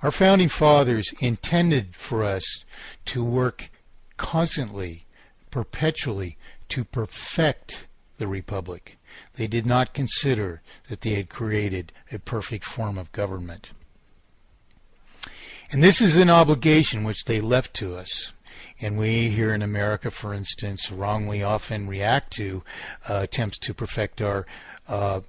Our founding fathers intended for us to work constantly, perpetually, to perfect the republic. They did not consider that they had created a perfect form of government. And this is an obligation which they left to us. And we here in America, for instance, wrongly often react to attempts to perfect our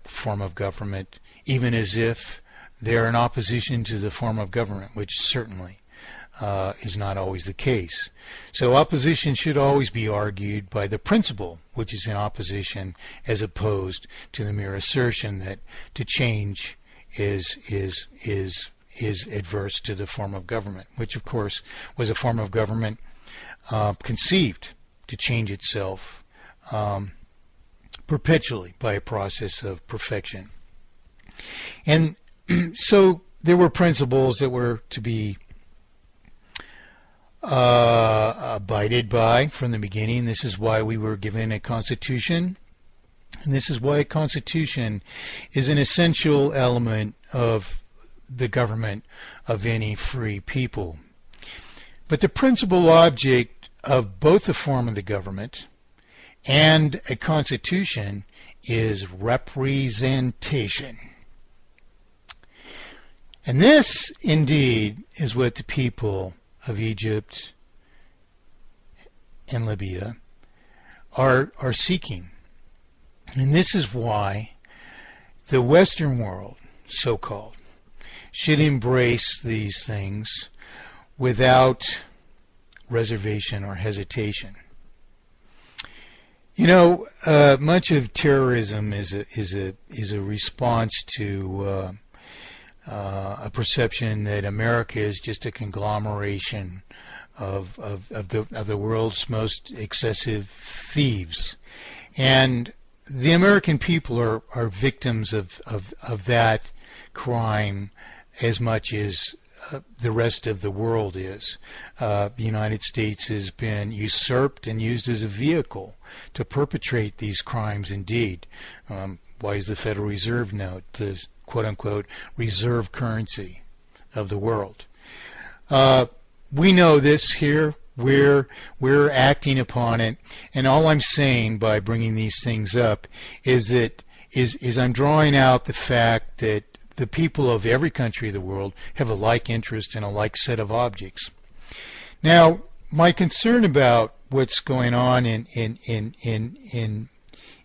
form of government, even as if they're in opposition to the form of government, which certainly is not always the case. So opposition should always be argued by the principle which is in opposition, as opposed to the mere assertion that to change is adverse to the form of government, which of course was a form of government conceived to change itself perpetually by a process of perfection. And so there were principles that were to be abided by from the beginning. This is why we were given a constitution, and this is why a constitution is an essential element of the government of any free people. But the principal object of both the form of the government and a constitution is representation. And this, indeed, is what the people of Egypt and Libya are seeking. And this is why the Western world, so-called, should embrace these things without reservation or hesitation. You know, much of terrorism is a response to a perception that America is just a conglomeration of the world's most excessive thieves, and the American people are victims of that crime as much as the rest of the world is. The United States has been usurped and used as a vehicle to perpetrate these crimes indeed. Why is the Federal Reserve note the quote-unquote reserve currency of the world? We know this here. We're acting upon it, and all I'm saying by bringing these things up is I'm drawing out the fact that the people of every country of the world have a like interest in a like set of objects. Now, my concern about what's going on in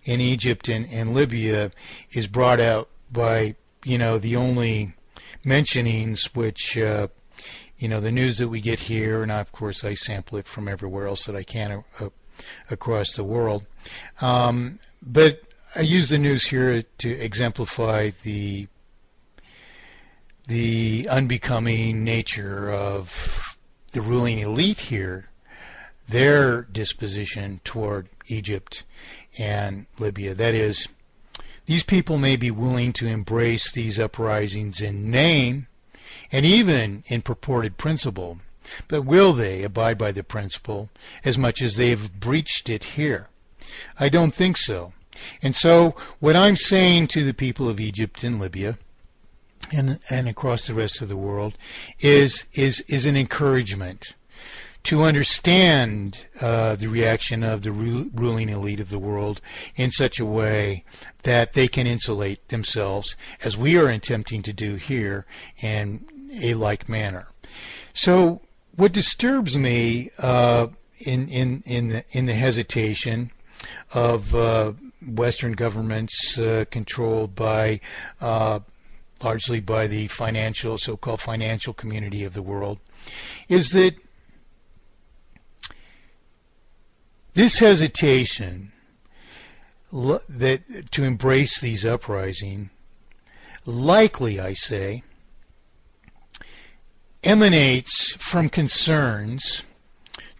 Egypt and Libya is brought out by, the only mentionings which, the news that we get here, and of course I sample it from everywhere else that I can across the world. But I use the news here to exemplify the unbecoming nature of the ruling elite here, their disposition toward Egypt and Libya. That is, these people may be willing to embrace these uprisings in name and even in purported principle, but will they abide by the principle as much as they've breached it here? I don't think so. And so what I'm saying to the people of Egypt and Libya and across the rest of the world is an encouragement to understand the reaction of the ruling elite of the world in such a way that they can insulate themselves, as we are attempting to do here, in a like manner. So what disturbs me in the hesitation of Western governments controlled by largely by the so-called financial community of the world, is that this hesitation to embrace these uprisings, likely, I say, emanates from concerns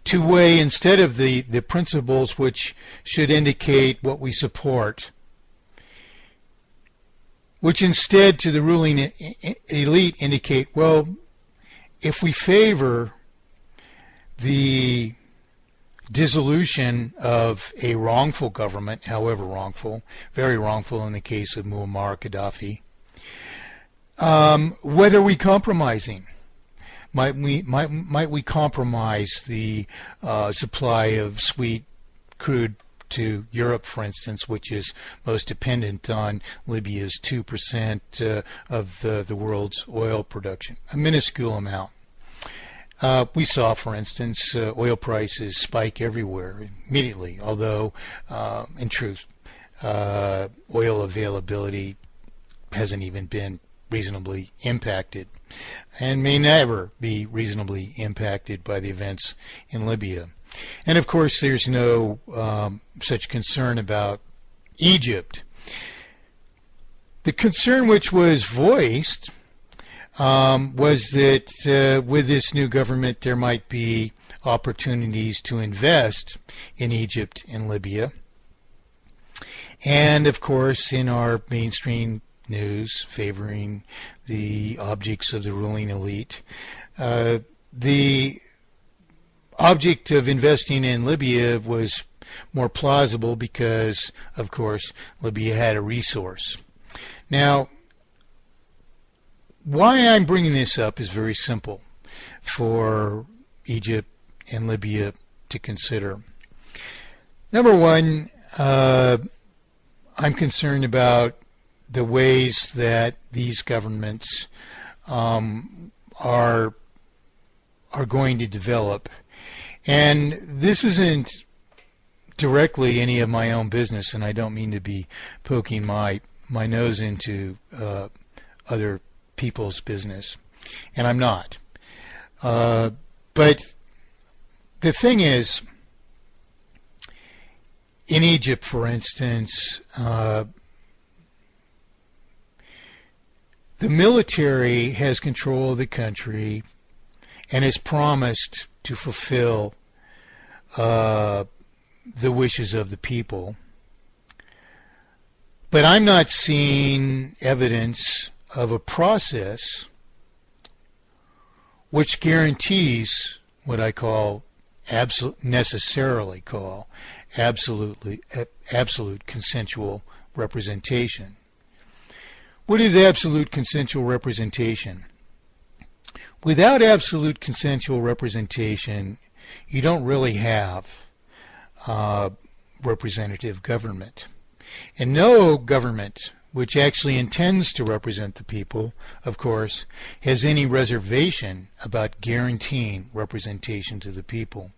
to weigh, instead of the principles which should indicate what we support, which instead to the ruling elite indicate, well, if we favor the dissolution of a wrongful government, however wrongful, very wrongful in the case of Muammar Gaddafi, what are we compromising? Might we compromise the supply of sweet crude to Europe, for instance, which is most dependent on Libya's 2% of the world's oil production, a minuscule amount. We saw, for instance, oil prices spike everywhere immediately, although, in truth, oil availability hasn't even been reasonably impacted and may never be reasonably impacted by the events in Libya. And of course, there's no such concern about Egypt. The concern which was voiced was that with this new government there might be opportunities to invest in Egypt and Libya. And of course, in our mainstream news favoring the objects of the ruling elite, the object of investing in Libya was more plausible because, of course, Libya had a resource. Now, why I'm bringing this up is very simple for Egypt and Libya to consider. Number one, I'm concerned about the ways that these governments are going to develop. And this isn't directly any of my own business, and I don't mean to be poking my nose into other people's business, and I'm not. But the thing is, in Egypt, for instance, the military has control of the country and has promised to fulfill the wishes of the people. But I'm not seeing evidence of a process which guarantees what I necessarily call absolute consensual representation. What is absolute consensual representation? Without absolute consensual representation, you don't really have representative government. And no government which actually intends to represent the people, of course, has any reservation about guaranteeing representation to the people.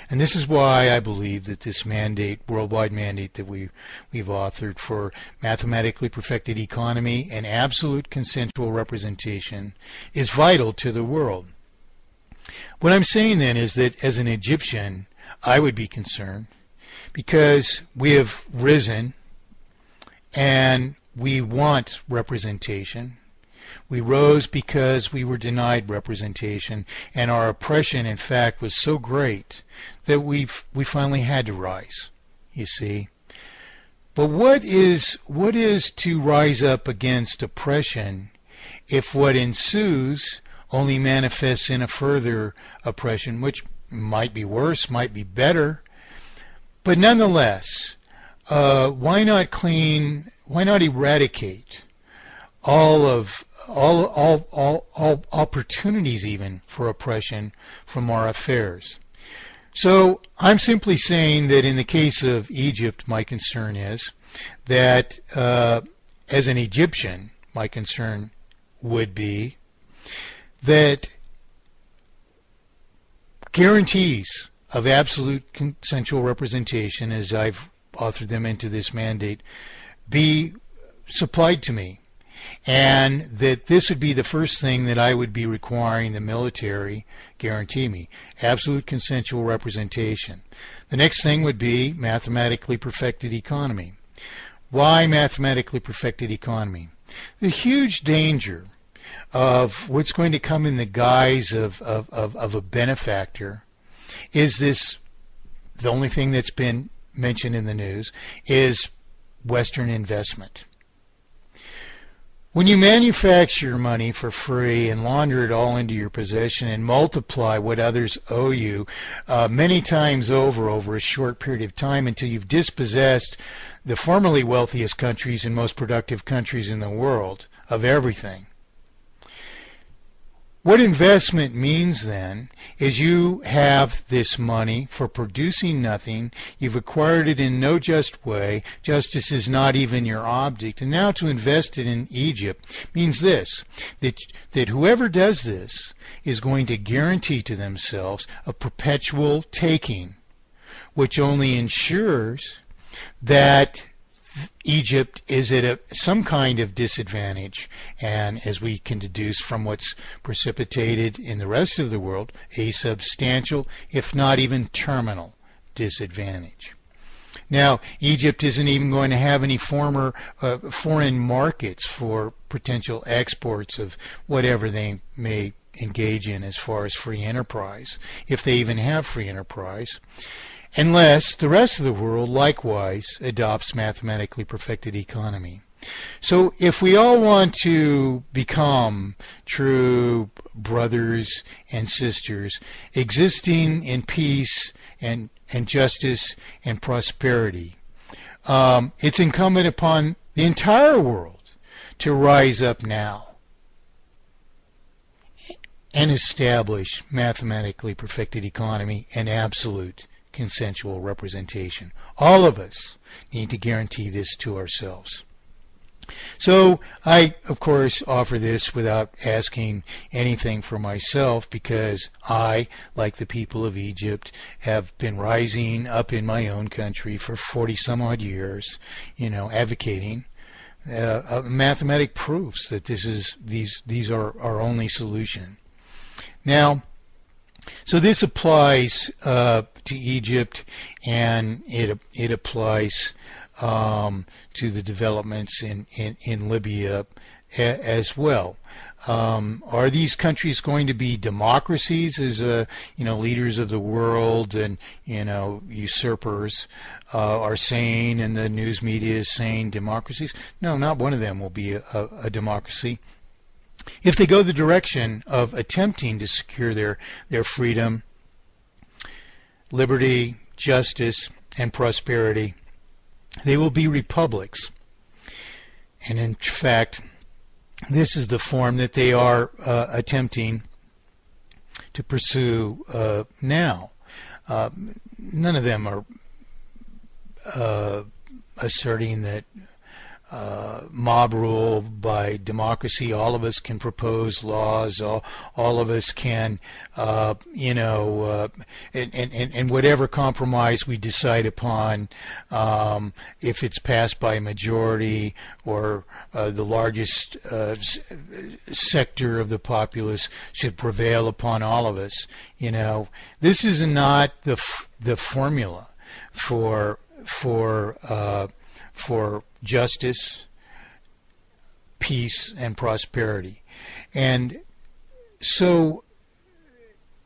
And this is why I believe that this mandate, worldwide mandate that we've authored for mathematically perfected economy and absolute consensual representation is vital to the world. What I'm saying then is that as an Egyptian, I would be concerned because we have risen and we want representation. We rose because we were denied representation, and our oppression, in fact, was so great that we finally had to rise, you see. But what is to rise up against oppression if what ensues only manifests in a further oppression, which might be worse, might be better, but nonetheless, why not eradicate all opportunities even for oppression from our affairs? So I'm simply saying that in the case of Egypt, my concern is that as an Egyptian, my concern would be that guarantees of absolute consensual representation, as I've authored them into this mandate, be supplied to me, and that this would be the first thing that I would be requiring the military guarantee me, absolute consensual representation. The next thing would be mathematically perfected economy. Why mathematically perfected economy? The huge danger of what's going to come in the guise of a benefactor is this, the only thing that's been mentioned in the news is Western investment. When you manufacture money for free and launder it all into your possession and multiply what others owe you many times over a short period of time until you've dispossessed the formerly wealthiest countries and most productive countries in the world of everything, what investment means then is you have this money for producing nothing. You've acquired it in no just way. Justice is not even your object. And now to invest it in Egypt means this, that whoever does this is going to guarantee to themselves a perpetual taking, which only ensures that Egypt is at some kind of disadvantage, and as we can deduce from what's precipitated in the rest of the world, a substantial, if not even terminal, disadvantage. Now, Egypt isn't even going to have any foreign markets for potential exports of whatever they may engage in as far as free enterprise, if they even have free enterprise, unless the rest of the world likewise adopts mathematically perfected economy. So if we all want to become true brothers and sisters, existing in peace and justice and prosperity, it's incumbent upon the entire world to rise up now and establish mathematically perfected economy and absolute consensual representation. All of us need to guarantee this to ourselves. So I, of course, offer this without asking anything for myself, because I, like the people of Egypt, have been rising up in my own country for 40 some odd years, advocating mathematic proofs that these are our only solution. Now, so this applies to Egypt, and it applies to the developments in Libya as well. Are these countries going to be democracies, as leaders of the world and usurpers are saying, and the news media is saying democracies? No, not one of them will be a democracy. If they go the direction of attempting to secure their freedom, liberty, justice, and prosperity, they will be republics. And in fact, this is the form that they are attempting to pursue now. None of them are asserting that mob rule by democracy. All of us can propose laws. All of us can, and whatever compromise we decide upon, if it's passed by a majority or the largest sector of the populace, should prevail upon all of us. This is not the formula for justice, peace, and prosperity. And so,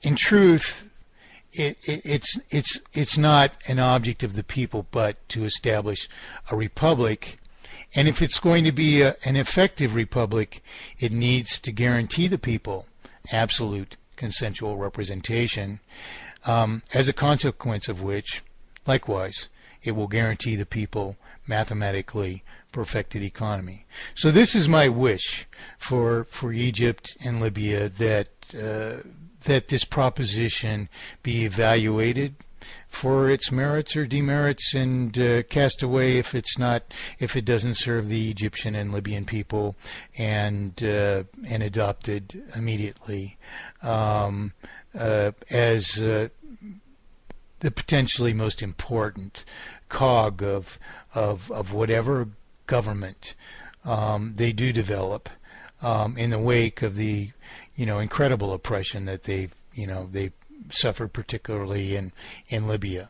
in truth, it's not an object of the people, but to establish a republic. And if it's going to be an effective republic, it needs to guarantee the people absolute consensual representation, as a consequence of which, likewise, it will guarantee the people mathematically perfected economy. So this is my wish for Egypt and Libya, that this proposition be evaluated for its merits or demerits, and cast away if it doesn't serve the Egyptian and Libyan people, and adopted immediately as the potentially most important cog of whatever government they do develop in the wake of the incredible oppression that they suffered, particularly in Libya.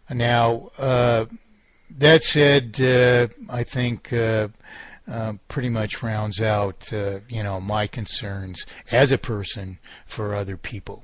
Now, that said, I think pretty much rounds out my concerns as a person for other people.